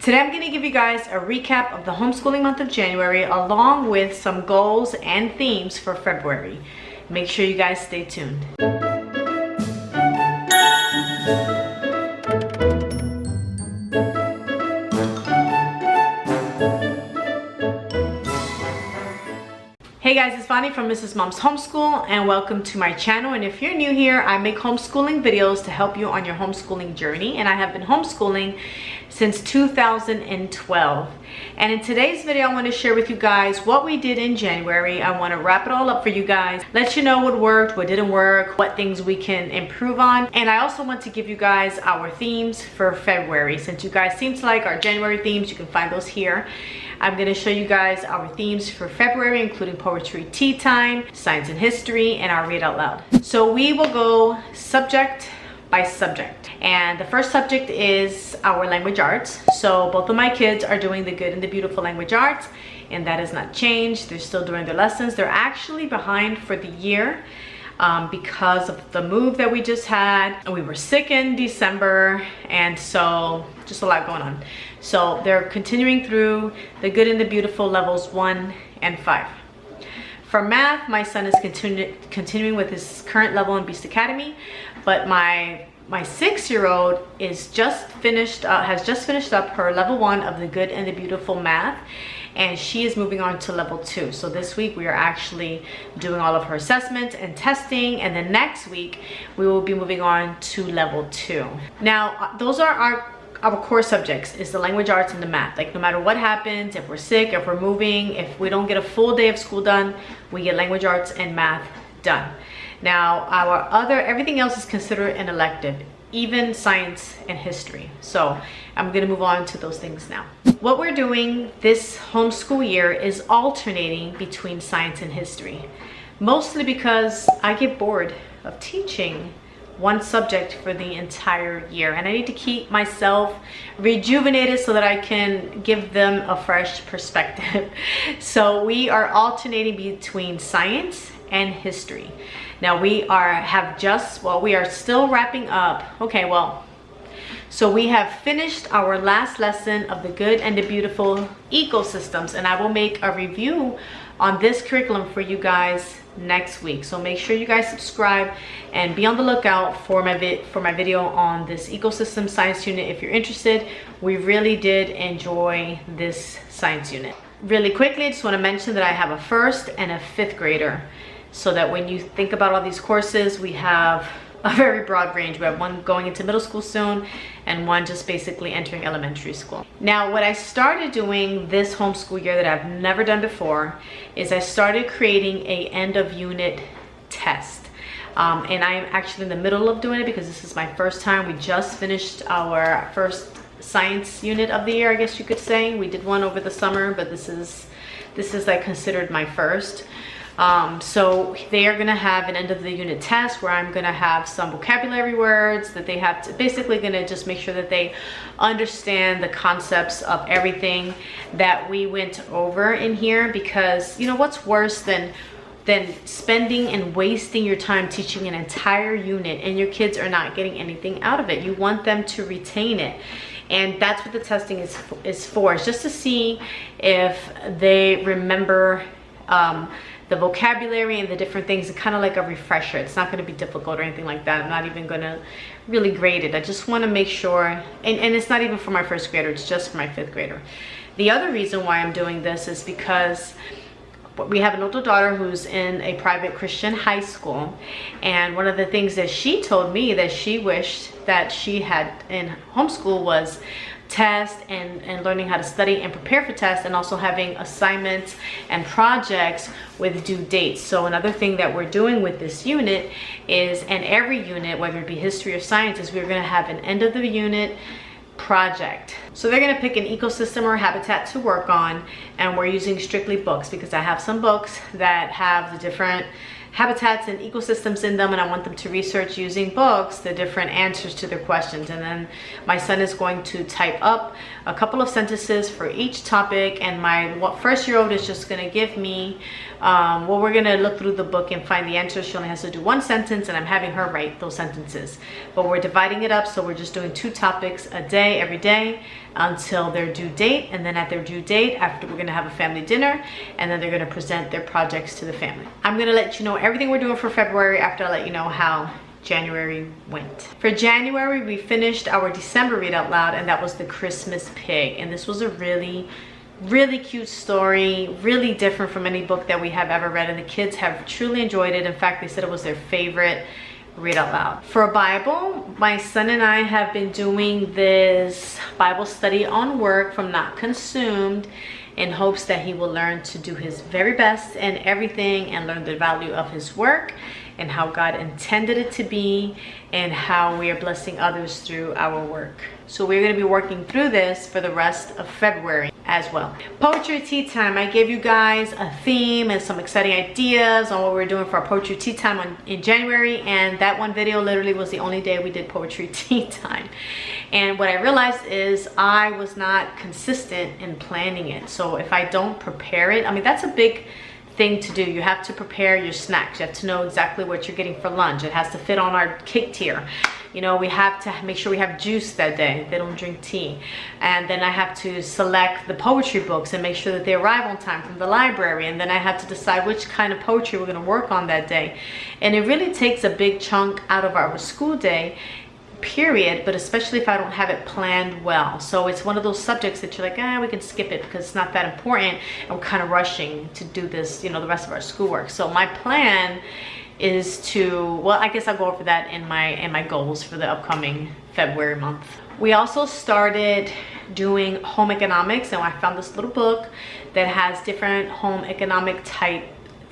Today I'm going to give you guys a recap of the homeschooling month of January along with some goals and themes for February. Make sure you guys stay tuned. Hey guys, it's Vani from Mrs. Mom's Homeschool and welcome to my channel. And if you're new here, I make homeschooling videos to help you on your homeschooling journey, and I have been homeschooling since 2012. And in today's video, I want to share with you guys what we did in January. I want to wrap it all up for you guys, let you know what worked, what didn't work, what things we can improve on. And I also want to give you guys our themes for February. Since you guys seem to like our January themes, you can find those here. I'm going to show you guys our themes for February, including Poetry Teatime, Science and History, and our Read Out Loud. So we will go subject by subject. And the first subject is our language arts. So both of my kids are doing the Good and the Beautiful language arts, and that has not changed. They're still doing their lessons. They're actually behind for the year because of the move that we just had. And we were sick in December, and so just a lot going on. So they're continuing through the Good and the Beautiful levels 1 and 5. For math, my son is continuing with his current level in Beast Academy, but my 6-year-old is has just finished up her level 1 of the Good and the Beautiful math, and she is moving on to level 2. So this week we are actually doing all of her assessments and testing, and then next week we will be moving on to level 2. Now those are our core subjects, is the language arts and the math. Like, no matter what happens, if we're sick, if we're moving, if we don't get a full day of school done, we get language arts and math done. Now everything else is considered an elective, even science and history. So I'm going to move on to those things now. What we're doing this homeschool year is alternating between science and history, mostly because I get bored of teaching one subject for the entire year, and I need to keep myself rejuvenated so that I can give them a fresh perspective. So we are alternating between science and history. Now we are still wrapping up. So we have finished our last lesson of the Good and the Beautiful ecosystems, and I will make a review on this curriculum for you guys next week. So make sure you guys subscribe and be on the lookout for my video on this ecosystem science unit if you're interested. We really did enjoy this science unit. Really quickly, I just want to mention that I have a 1st and a 5th grader, so that when you think about all these courses, we have a very broad range. We have one going into middle school soon and one just basically entering elementary school. Now, what I started doing this homeschool year that I've never done before is I started creating a end of unit test. And I'm actually in the middle of doing it because this is my first time. We just finished our first science unit of the year, I guess you could say. We did one over the summer, but this is like considered my first. So they are going to have an end of the unit test where I'm going to have some vocabulary words that they have to basically going to just make sure that they understand the concepts of everything that we went over in here. Because, you know, what's worse than spending and wasting your time teaching an entire unit and your kids are not getting anything out of it? You want them to retain it. And that's what the testing is for. It's just to see if they remember the vocabulary and the different things, kind of like a refresher. It's not going to be difficult or anything like that. I'm not even going to really grade it. I just want to make sure, and it's not even for my 1st grader, it's just for my 5th grader. The other reason why I'm doing this is because we have an older daughter who's in a private Christian high school, and one of the things that she told me that she wished that she had in homeschool was test and learning how to study and prepare for tests, and also having assignments and projects with due dates. So another thing that we're doing with this unit is, and every unit, whether it be history or science, is we're going to have an end of the unit project. So they're going to pick an ecosystem or habitat to work on, and we're using strictly books because I have some books that have the different habitats and ecosystems in them, and I want them to research using books the different answers to their questions. And then my son is going to type up a couple of sentences for each topic, and my 1st-year-old is just going to give me we're going to look through the book and find the answers. She only has to do 1 sentence, and I'm having her write those sentences. But we're dividing it up, so we're just doing 2 topics a day every day. until their due date, and then at their due date, after, we're going to have a family dinner, and then they're going to present their projects to the family. I'm going to let you know everything we're doing for February after I let you know how January went. For January, we finished our December read out loud, and that was The Christmas Pig. And this was a really cute story, really different from any book that we have ever read, and the kids have truly enjoyed it. In fact, they said it was their favorite read out loud. For a Bible, my son and I have been doing this Bible study on work from Not Consumed, in hopes that he will learn to do his very best in everything and learn the value of his work and how God intended it to be and how we are blessing others through our work. So we're going to be working through this for the rest of February as well. Poetry Tea Time. I gave you guys a theme and some exciting ideas on what we're doing for our Poetry Tea Time in January, and that one video literally was the only day we did Poetry Tea Time. And what I realized is I was not consistent in planning it. So if I don't prepare it, I mean, that's a big thing to do. You have to prepare your snacks. You have to know exactly what you're getting for lunch. It has to fit on our cake tier. You know, we have to make sure we have juice that day. They don't drink tea. And then I have to select the poetry books and make sure that they arrive on time from the library. And then I have to decide which kind of poetry we're going to work on that day. And it really takes a big chunk out of our school day, period, but especially if I don't have it planned well. So it's one of those subjects that you're like, we can skip it because it's not that important, and we're kind of rushing to do this, you know, the rest of our schoolwork. So my plan is to, well, I guess I'll go over that in my goals for the upcoming February month. We also started doing home economics, and I found this little book that has different home economic type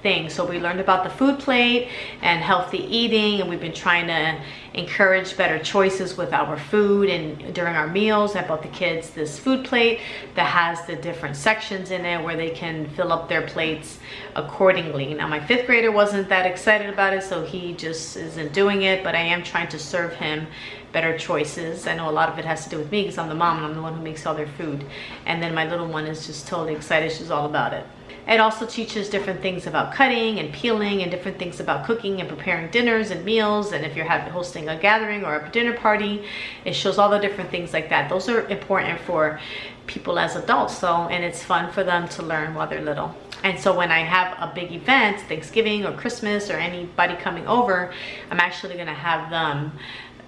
things. So we learned about the food plate and healthy eating, and we've been trying to encourage better choices with our food and during our meals. I bought the kids this food plate that has the different sections in it where they can fill up their plates accordingly. Now my 5th grader wasn't that excited about it, so he just isn't doing it, but I am trying to serve him better choices. I know a lot of it has to do with me because I'm the mom and I'm the one who makes all their food. And then my little one is just totally excited. She's all about it. It also teaches different things about cutting and peeling and different things about cooking and preparing dinners and meals. And if you're hosting a gathering or a dinner party, it shows all the different things like that. Those are important for people as adults, though, and it's fun for them to learn while they're little. And so when I have a big event, Thanksgiving or Christmas or anybody coming over, I'm actually going to have them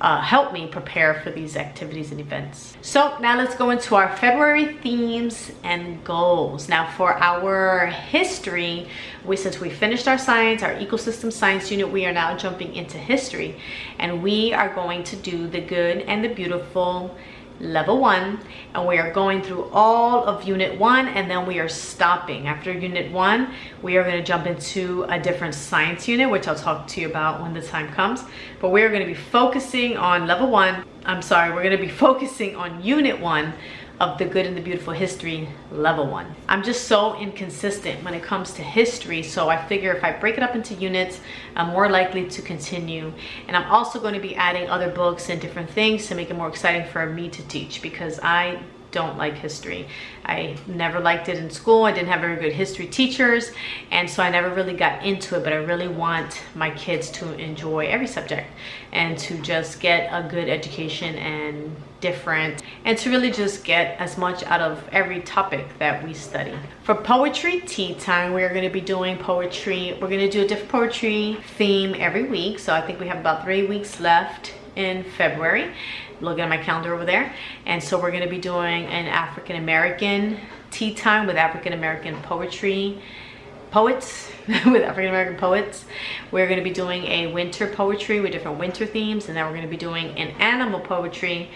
help me prepare for these activities and events. So now let's go into our February themes and goals. Now for our history, since we finished our science, our ecosystem science unit, we are now jumping into history, and we are going to do the good and the beautiful level 1, and we are going through all of unit 1, and then we are stopping. After unit 1, we are going to jump into a different science unit, which I'll talk to you about when the time comes. But we're going to be focusing on level 1. We're going to be focusing on unit 1 of the good and the beautiful history level 1. I'm just so inconsistent when it comes to history, so I figure if I break it up into units, I'm more likely to continue. And I'm also going to be adding other books and different things to make it more exciting for me to teach, because I don't like history. I never liked it in school. I didn't have very good history teachers, and so I never really got into it, but I really want my kids to enjoy every subject and to just get a good education and to really just get as much out of every topic that we study. For Poetry Tea Time, we're going to be doing poetry. We're going to do a different poetry theme every week, so I think we have about 3 weeks left in February. Look at my calendar over there. And so we're going to be doing an African American tea time with African American poets with African American poets. We're going to be doing a winter poetry with different winter themes, and then we're going to be doing an animal poetry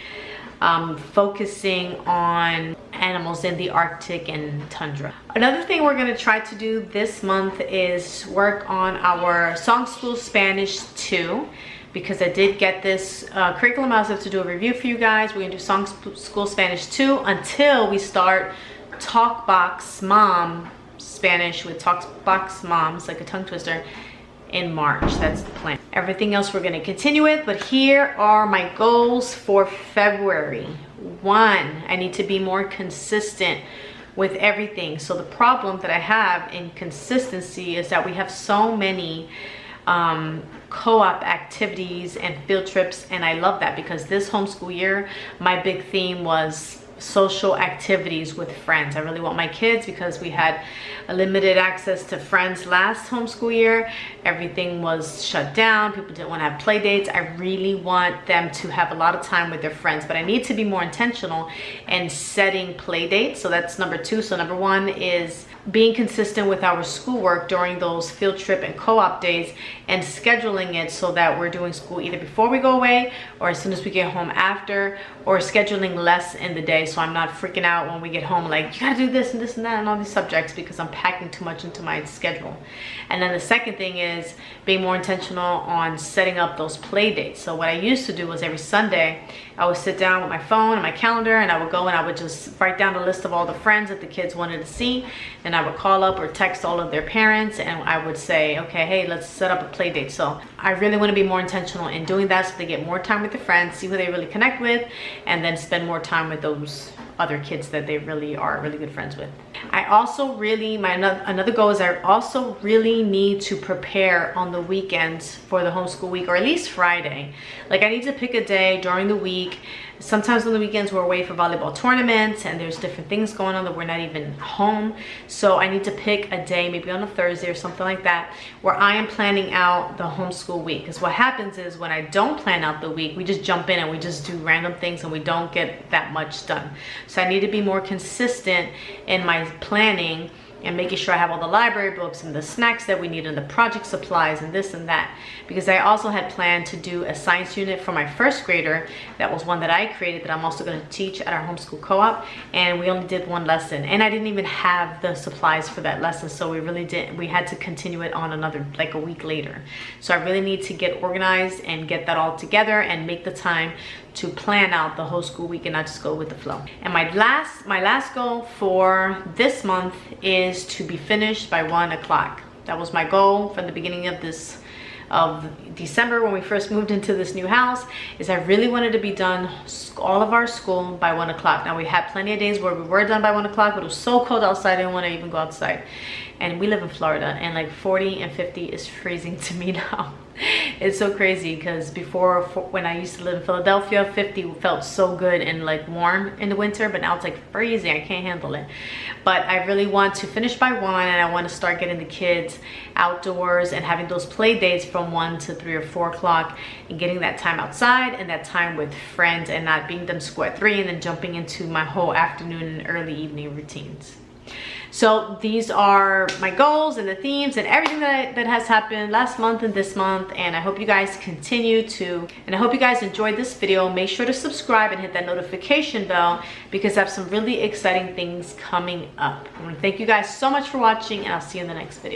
focusing on animals in the Arctic and tundra. Another thing we're going to try to do this month is work on our Song School Spanish 2, because I did get this curriculum. I also have to do a review for you guys. We're going to do Song School Spanish 2 until we start Talkbox Mom Spanish with Talkbox Moms, like a tongue twister, in March. That's the plan. Everything else we're going to continue with, but here are my goals for February. 1, I need to be more consistent with everything. So the problem that I have in consistency is that we have so many co-op activities and field trips, and I love that, because this homeschool year my big theme was social activities with friends. I really want my kids, because we had a limited access to friends last homeschool year. Everything was shut down. People didn't want to have play dates. I really want them to have a lot of time with their friends, but I need to be more intentional in setting play dates. So that's number 2. So number 1 is being consistent with our schoolwork during those field trip and co-op days, and scheduling it so that we're doing school either before we go away or as soon as we get home after, or scheduling less in the day so I'm not freaking out when we get home like, you gotta do this and this and that and all these subjects, because I'm packing too much into my schedule. And then the second thing is being more intentional on setting up those play dates. So what I used to do was every Sunday I would sit down with my phone and my calendar, and I would go and I would just write down a list of all the friends that the kids wanted to see, and I would call up or text all of their parents, and I would say, okay, hey, let's set up a play date. So I really want to be more intentional in doing that, so they get more time with their friends, see who they really connect with, and then spend more time with those other kids that they really are really good friends with. I also really, another goal is I also really need to prepare on the weekends for the homeschool week, or at least Friday. Like, I need to pick a day during the week. Sometimes on the weekends we're away for volleyball tournaments and there's different things going on that we're not even home. So I need to pick a day, maybe on a Thursday or something like that, where I am planning out the homeschool week. Because what happens is when I don't plan out the week, we just jump in and we just do random things and we don't get that much done. So I need to be more consistent in my planning and making sure I have all the library books and the snacks that we need and the project supplies and this and that. Because I also had planned to do a science unit for my first grader. That was one that I created that I'm also going to teach at our homeschool co-op, and we only did one lesson, and I didn't even have the supplies for that lesson, so we had to continue it on another, like a week later. So I really need to get organized and get that all together and make the time to plan out the whole school week and not just go with the flow. And my last goal for this month is to be finished by 1 o'clock. That was my goal from the beginning of December when we first moved into this new house, is I really wanted to be done all of our school by 1 o'clock. Now, we had plenty of days where we were done by 1 o'clock, but it was so cold outside I didn't want to even go outside. And we live in Florida, and like 40 and 50 is freezing to me now. It's so crazy, because before, when I used to live in Philadelphia, 50 felt so good and like warm in the winter, but now it's like freezing. I can't handle it. But I really want to finish by 1, and I want to start getting the kids outdoors and having those play dates from 1 to 3 or 4 o'clock, and getting that time outside and that time with friends, and not being done school at 3 and then jumping into my whole afternoon and early evening routines. So these are my goals and the themes and everything that has happened last month and this month, and I hope you guys and I hope you guys enjoyed this video. Make sure to subscribe and hit that notification bell, because I have some really exciting things coming up. I want to thank you guys so much for watching, and I'll see you in the next video.